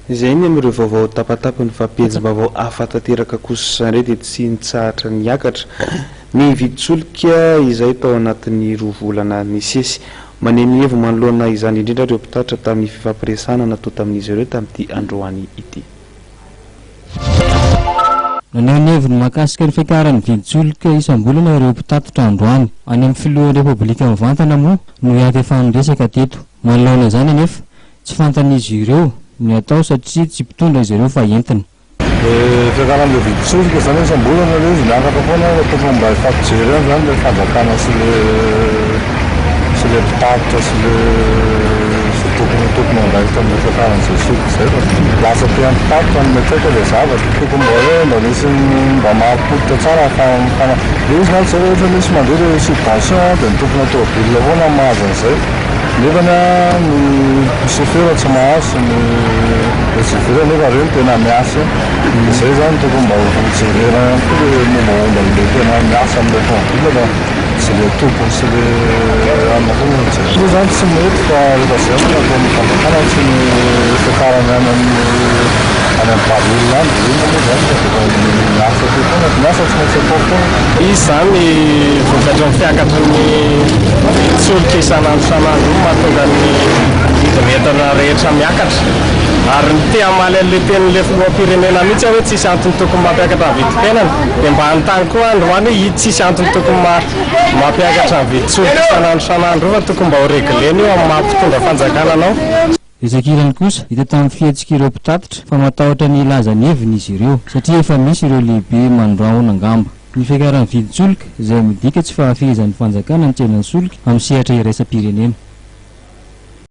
Izay ny amin'ireo vaovao tapatapany fa pejim-baovao hafa tanteraka kosa indray dia tsy nitsahatra niakatra ny vidin-tsolika izay tao anatin'ny 2 volana nisesy. Manemi hevo manoloana izany indrindra ireo mpitatitra tamin'ny fifampiresana natao tamin'izy ireo tamin'ity androany ity. Naneho ny heviny mahakasika ny fiakaran'ny vidin-tsolika isam-bolana ireo mpitatitra androany any amin'ny filohan'ny Repoblika mivantana moa no hiavy efa niresaka teto. Manoloana izany anefa tsy fantan'izy ireo ny atao satria tsy mpitondra izy ireo fa entina. Fiakaran'ilay vidin-tsolika izany isam-bolana ilay izy miakatra foana tokony mba hifapijery zany ilay fanjakana sy ilay mpitatitra sy tokony mandaitra amin'ny fiakaran'izay solika izay fa lasa te mpitatitra no mety ilay zavatra tokony mba misy mba mahampoditra tsara izy zany zay rehefa misy mandeha ilay subvention dia ny tokony atao bilina foana mahazo an'izay nefany ny chauffeur tsy mahazo ny chauffeur nefa reny tena miasa izay zany tokony mba hojerena koa mombamomba le tena miasa amin'ilay tomobile sy le tompony sy le io zany tsy mety fa rehefa zay atao mifanjakana tsy ny fiakarana any amin'ny baolina any dia ino moa zany miasa te foana miasa tsy maintsy atao foana. Izy zany vokatra ny fiakatra ny solika isanandro mahatonga ny vidin'entana rehetra miakatra ary ny te hamaly an'ilay tenin'ilay filoham-pirenena mihitsy hoe tsisy antony tokony mampiakatra ny vidim-piainana dia mba hanontany koa androany hoe tsisy antony tokony mampiakatra ny vidin-tsolika isanandro fa tokony mba ho reglena io amin'ny mahampitondra fanjakana anao. Ezakirany kosa hita tamin'ny fihetsika ireo mpitatitra fa matahotra ny ilaza ny heviny izy ireo satria efa misy ireo lehibe mandrahona angamba. Ny fiakaran'ny vidin-tsolika izay midika tsy fahafehezan'ny fanjakana ny tsenan'ny solika amin'ny sehatra iraisam-pirenena.